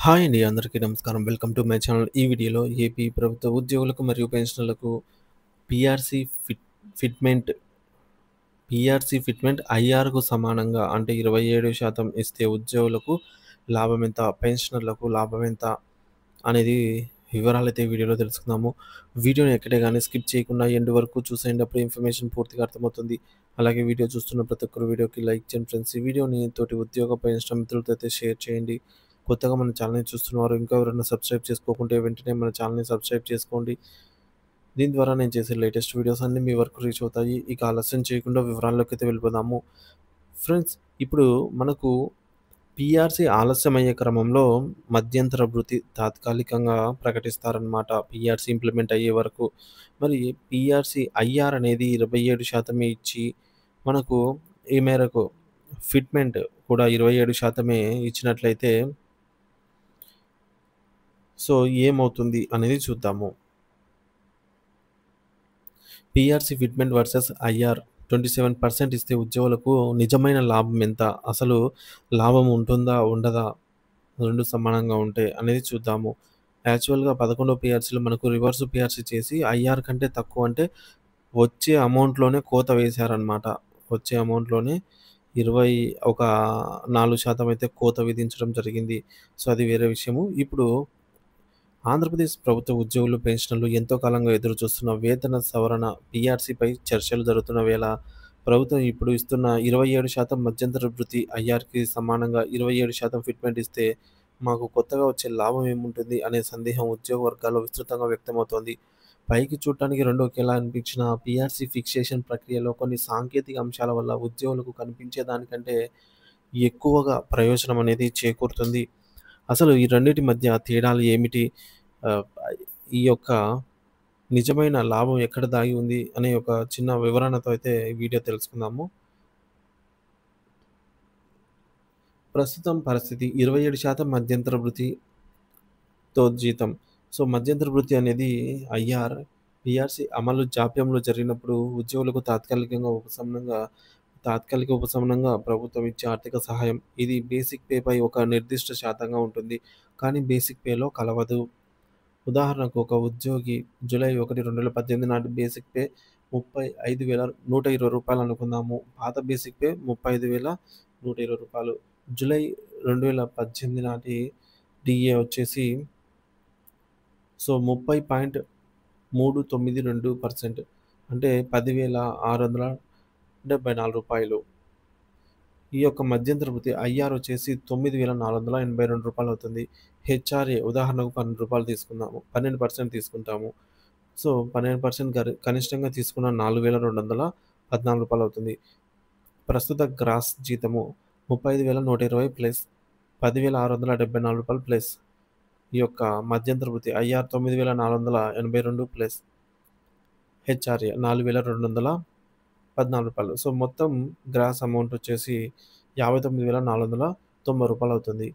Hi అండి. అందరికీ నమస్కారం. Welcome to my channel. ఈ వీడియోలో ఏపీ ప్రభుత్వ ఉద్యోగులకు మరియు పెన్షనర్లకు పీఆర్‌సీ ఫిట్‌మెంట్ ఫిట్‌మెంట్ ఐఆర్‌కు సమానంగా అంటే 27% ఇస్తే ఉద్యోగులకు లాభమెంత, పెన్షనర్లకు లాభమెంత అనేది వివరాలైతే ఈ వీడియోలో తెలుసుకుందాము. వీడియోని ఎక్కడే గాని స్కిప్ చేయకుండా ఎండ్ వరకు చూసేయండి. అప్పుడు ఇన్ఫర్మేషన్ పూర్తిగా అర్థమవుతుంది. అలాగే వీడియో చూస్తున్న ప్రతి ఒక్కరు వీడియోకి లైక్ చేయండి ఫ్రెండ్స్. ఈ వీడియోని తోటి ఉద్యోగ పెన్షన్ మిత్రులతో అయితే షేర్ చేయండి. కొత్తగా మన ఛానల్‌ని చూస్తున్నవారు ఇంకా ఎవరైనా సబ్స్క్రైబ్ చేసుకోకుంటే వెంటనే మన ఛానల్‌ని సబ్స్క్రైబ్ చేసుకోండి. దీని ద్వారా నేను చేసే లేటెస్ట్ వీడియోస్ అన్నీ మీ వరకు రీచ్ అవుతాయి. ఇక ఆలస్యం చేయకుండా వివరాల్లోకైతే వెళ్ళిపోదాము. ఫ్రెండ్స్, ఇప్పుడు మనకు పీఆర్‌సీ ఆలస్యమయ్యే క్రమంలో మధ్యంతర భృతి తాత్కాలికంగా ప్రకటిస్తారనమాట. పీఆర్‌సీ ఇంప్లిమెంట్ అయ్యే వరకు. మరి పీఆర్‌సీ ఐఆర్ అనేది 27% ఇచ్చి మనకు ఈ మేరకు ఫిట్‌మెంట్ కూడా 27% ఇచ్చినట్లయితే సో, ఏమవుతుంది అనేది చూద్దాము. పీఆర్‌సీ ఫిట్‌మెంట్ వర్సెస్ ఐఆర్ 27% ఇస్తే ఉద్యోగులకు నిజమైన లాభం ఎంత? అసలు లాభం ఉంటుందా? ఉండదా? 2 సమానంగా ఉంటే అనేది చూద్దాము. యాక్చువల్‌గా 11 పీఆర్‌సీలో మనకు రివర్స్ పీఆర్‌సీ చేసి ఐఆర్ కంటే తక్కువ అంటే వచ్చే అమౌంట్‌లోనే కోత వేశారనమాట. వచ్చే అమౌంట్‌లోనే 20 ఒక 4% అయితే కోత విధించడం జరిగింది. సో, అది వేరే విషయము. ఇప్పుడు ఆంధ్రప్రదేశ్ ప్రభుత్వ ఉద్యోగులు, పెన్షనర్లు ఎంతో కాలంగా ఎదురుచూస్తున్న వేతన సవరణ పీఆర్‌సీపై చర్చలు జరుగుతున్న వేళ, ప్రభుత్వం ఇప్పుడు ఇస్తున్న 27% మధ్యంతర భృతి ఐఆర్‌కి సమానంగా 27% ఫిట్‌మెంట్ ఇస్తే, మాకు కొత్తగా వచ్చే లాభం ఏముంటుంది అనే సందేహం ఉద్యోగ వర్గాల్లో విస్తృతంగా వ్యక్తమవుతోంది. పైకి చూడటానికి రెండు ఒకేలా అనిపించిన పీఆర్‌సీ ఫిక్సేషన్ ప్రక్రియలో కొన్ని సాంకేతిక అంశాల వల్ల ఉద్యోగులకు కనిపించే దానికంటే ఎక్కువగా ప్రయోజనం అనేది చేకూరుతుంది. అసలు ఈ రెండిటి మధ్య తేడాలు ఏమిటి? ఆహ్, ఈ యొక్క నిజమైన లాభం ఎక్కడ దాగి ఉంది అనే ఒక చిన్న వివరణతో అయితే ఈ వీడియో తెలుసుకుందాము. ప్రస్తుతం పరిస్థితి 27% మధ్యంతర భృతితో జీతం. సో, మధ్యంతర భృతి అనేది ఐఆర్, పీఆర్‌సీ అమలు జాప్యంలో జరిగినప్పుడు ఉద్యోగులకు తాత్కాలిక ఉపశమనంగా ప్రభుత్వం ఇచ్చే ఆర్థిక సహాయం. ఇది బేసిక్ పేపై ఒక నిర్దిష్ట శాతంగా ఉంటుంది. కానీ బేసిక్ పేలో కలవదు. ఉదాహరణకు ఒక ఉద్యోగి జూలై 1, 2018 నాటి బేసిక్ పే రూ. 35,120 అనుకుందాము. పాత బేసిక్ పే రూ. 35,120. జూలై 2018 నాటి డీఏ వచ్చేసి సో, 30.392% అంటే రూ. 10,674. ఈ యొక్క మధ్యంతర భృతి ఐఆర్ వచ్చేసి రూ. 9,482 అవుతుంది. హెచ్ఆర్ఏ ఉదాహరణకు రూ. 12 తీసుకుందాము. 12% తీసుకుంటాము. సో, 12% కనిష్టంగా తీసుకున్న రూ. 4,214 అవుతుంది. ప్రస్తుత గ్రాస్ జీతము 35,120 ప్లస్ రూ. 10,674 ప్లస్ ఈ యొక్క మధ్యంతర భృతి ఐఆర్ 9,482 ప్లస్ హెచ్ఆర్ఏ రూ. 4,214. సో, మొత్తం గ్రాస్ అమౌంట్ వచ్చేసి రూ. 59,490 అవుతుంది.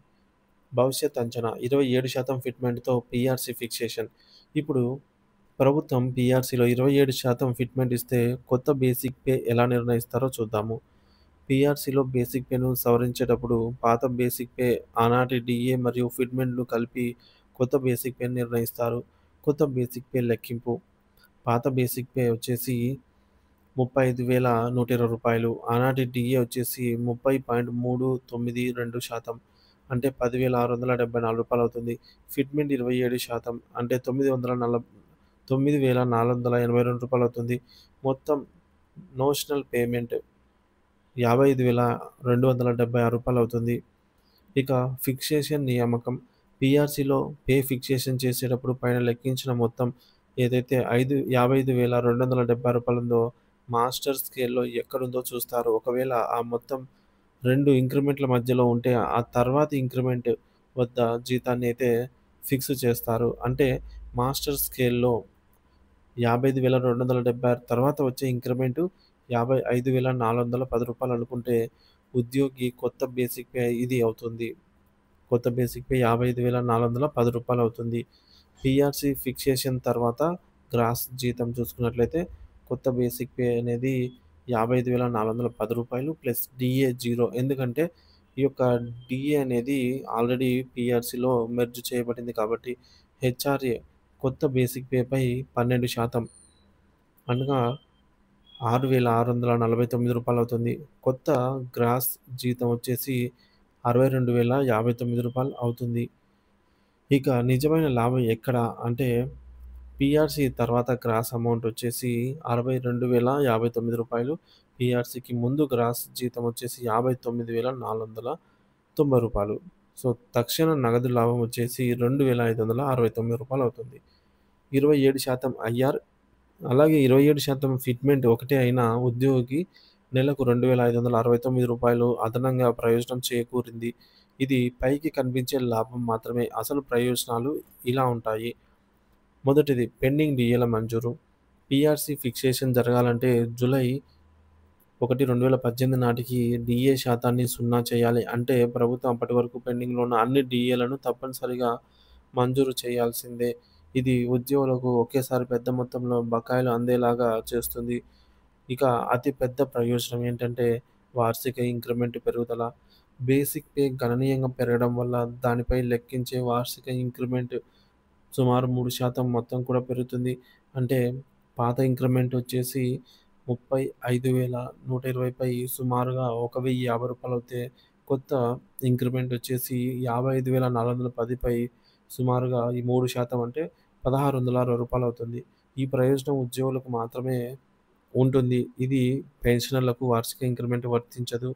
భవిష్యత్ అంచనా 27% ఫిట్‌మెంట్‌తో పీఆర్‌సీ ఫిక్సేషన్. ఇప్పుడు ప్రభుత్వం పీఆర్‌సీలో 27% ఫిట్‌మెంట్ ఇస్తే కొత్త బేసిక్ పే ఎలా నిర్ణయిస్తారో చూద్దాము. పీఆర్‌సీలో బేసిక్ పేను సవరించేటప్పుడు పాత బేసిక్ పే, ఆనాటి డీఏ మరియు ఫిట్‌మెంట్‌ను కలిపి కొత్త బేసిక్ పేని నిర్ణయిస్తారు. కొత్త బేసిక్ పే లెక్కింపు. పాత బేసిక్ పే వచ్చేసి రూ. 35,120. ఆనాటి డీఏ వచ్చేసి 30.392% అంటే రూ. 10,674 అవుతుంది. ఫిట్‌మెంట్ 27% అంటే రూ. 9,482 అవుతుంది. మొత్తం నోషనల్ పేమెంట్ రూ. 55,276 అవుతుంది. ఇక ఫిక్సేషన్ నియామకం. పీఆర్‌సీలో పే ఫిక్సేషన్ చేసేటప్పుడు పైన లెక్కించిన మొత్తం ఏదైతే 55,276 ఉందో మాస్టర్ స్కేల్‌లో ఎక్కడుందో చూస్తారు. ఒకవేళ ఆ మొత్తం 2 ఇంక్రిమెంట్‌ల మధ్యలో ఉంటే ఆ తర్వాతి ఇంక్రిమెంట్ వద్ద జీతాన్ని అయితే ఫిక్స్ చేస్తారు. అంటే మాస్టర్ స్కేల్‌లో 55,276 తర్వాత వచ్చే ఇంక్రిమెంటు రూ. 55,410 అనుకుంటే ఉద్యోగి కొత్త బేసిక్ పే ఇది అవుతుంది. కొత్త బేసిక్ పే రూ. 55,410 అవుతుంది. పీఆర్‌సీ ఫిక్సేషన్ తర్వాత గ్రాస్ జీతం చూసుకున్నట్లయితే కొత్త బేసిక్ పే అనేది రూ. 55,410 ప్లస్ డీఏ 0. ఎందుకంటే ఈ యొక్క డీఏ అనేది ఆల్రెడీ పీఆర్సీలో మెర్జ్ చేయబడింది కాబట్టి హెచ్ఆర్ఏ కొత్త బేసిక్ పేపై 12% అనగా రూ. 6,649 అవుతుంది. కొత్త గ్రాస్ జీతం వచ్చేసి రూ. 62,059 అవుతుంది. ఇక నిజమైన లాభం ఎక్కడ అంటే పీఆర్సీ తర్వాత గ్రాస్ అమౌంట్ వచ్చేసి రూ. 62,059. పీఆర్సీకి ముందు గ్రాస్ జీతం వచ్చేసి రూ. 59,490. సో, తక్షణ నగదు లాభం వచ్చేసి రూ. 2,569 అవుతుంది. 27% ఐఆర్ అలాగే 27% ఫిట్మెంట్ ఒకటే అయిన ఉద్యోగికి నెలకు రూ. 2,569 అదనంగా ప్రయోజనం చేకూరింది. ఇది పైకి కనిపించే లాభం మాత్రమే. అసలు ప్రయోజనాలు ఇలా ఉంటాయి. మొదటిది పెండింగ్ డీఏల మంజూరు. పీఆర్సీ ఫిక్సేషన్ జరగాలంటే జూలై 1, 2018 నాటికి డీఏ శాతాన్ని 0 చేయాలి. అంటే ప్రభుత్వం అప్పటి వరకు పెండింగ్‌లో ఉన్న అన్ని డీఏలను తప్పనిసరిగా మంజూరు చేయాల్సిందే. ఇది ఉద్యోగులకు ఒకేసారి పెద్ద మొత్తంలో బకాయిలు అందేలాగా చేస్తుంది. ఇక అతి పెద్ద ప్రయోజనం ఏంటంటే వార్షిక ఇంక్రిమెంట్ పెరుగుదల. బేసిక్ పే గణనీయంగా పెరగడం వల్ల దానిపై లెక్కించే వార్షిక ఇంక్రిమెంట్ సుమారు 3% మొత్తం కూడా పెరుగుతుంది. అంటే పాత ఇంక్రిమెంట్ వచ్చేసి 35,120పై సుమారుగా రూ. 1,050 అవుతే కొత్త ఇంక్రిమెంట్ వచ్చేసి 55,410పై సుమారుగా ఈ 3% అంటే రూ. 1,660 అవుతుంది. ఈ ప్రయోజనం ఉద్యోగులకు మాత్రమే ఉంటుంది. ఇది పెన్షనర్లకు వార్షిక ఇంక్రిమెంట్ వర్తించదు.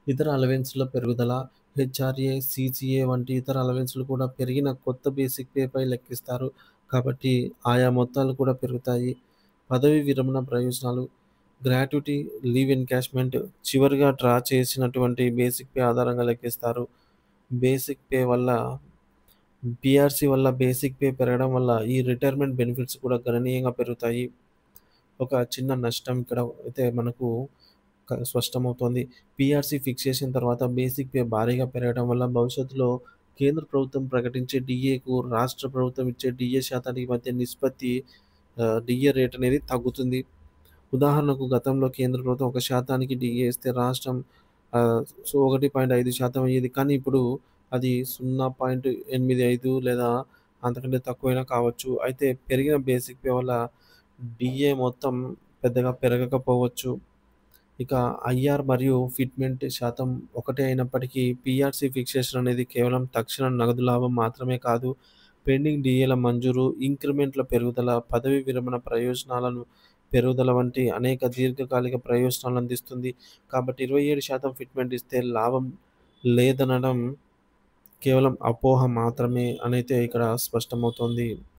ఇతర అలవెన్స్‌ల పెరుగుదల, హెచ్ఆర్ఏ, సీజీఏ వంటి ఇతర అలవెన్స్‌లు కూడా పెరిగిన కొత్త బేసిక్ పేపై లెక్కిస్తారు. కాబట్టి ఆయా మొత్తాలు కూడా పెరుగుతాయి. పదవీ విరమణ ప్రయోజనాలు, గ్రాట్యుటీ, లీవ్ ఎన్‌క్యాష్‌మెంట్ చివరిగా డ్రా చేసినటువంటి బేసిక్ పే ఆధారంగా లెక్కిస్తారు. బేసిక్ పే వల్ల పీఆర్సీ వల్ల బేసిక్ పే పెరగడం వల్ల ఈ రిటైర్మెంట్ బెనిఫిట్స్ కూడా గణనీయంగా పెరుగుతాయి. ఒక చిన్న నష్టం ఇక్కడ అయితే మనకు స్పష్టమవుతోంది. పీఆర్సీ ఫిక్సేషన్ తర్వాత బేసిక్ పే భారీగా పెరగడం వల్ల భవిష్యత్తులో కేంద్ర ప్రభుత్వం ప్రకటించే డీఏకు రాష్ట్ర ప్రభుత్వం ఇచ్చే డీఏ శాతానికి మధ్య నిష్పత్తి డీఏ రేట్ అనేది తగ్గుతుంది. ఉదాహరణకు గతంలో కేంద్ర ప్రభుత్వం 1% డీఏ ఇస్తే రాష్ట్రం సో 1.5% అయ్యేది. కానీ ఇప్పుడు అది 0.85 లేదా అంతకంటే తక్కువైనా కావచ్చు. అయితే పెరిగిన బేసిక్ పే వల్ల డీఏ మొత్తం పెద్దగా పెరగకపోవచ్చు. ఇక ఐఆర్ మరియు ఫిట్మెంట్ శాతం ఒకటే అయినప్పటికీ పీఆర్సీ ఫిక్సేషన్ అనేది కేవలం తక్షణ నగదు లాభం మాత్రమే కాదు. పెండింగ్ డీఏల మంజూరు, ఇంక్రిమెంట్ల పెరుగుదల, పదవీ విరమణ ప్రయోజనాలను పెరుగుదల వంటి అనేక దీర్ఘకాలిక ప్రయోజనాలను అందిస్తుంది. కాబట్టి 27% ఫిట్మెంట్ ఇస్తే లాభం లేదనడం కేవలం అపోహ మాత్రమే అనైతే ఇక్కడ స్పష్టమవుతోంది.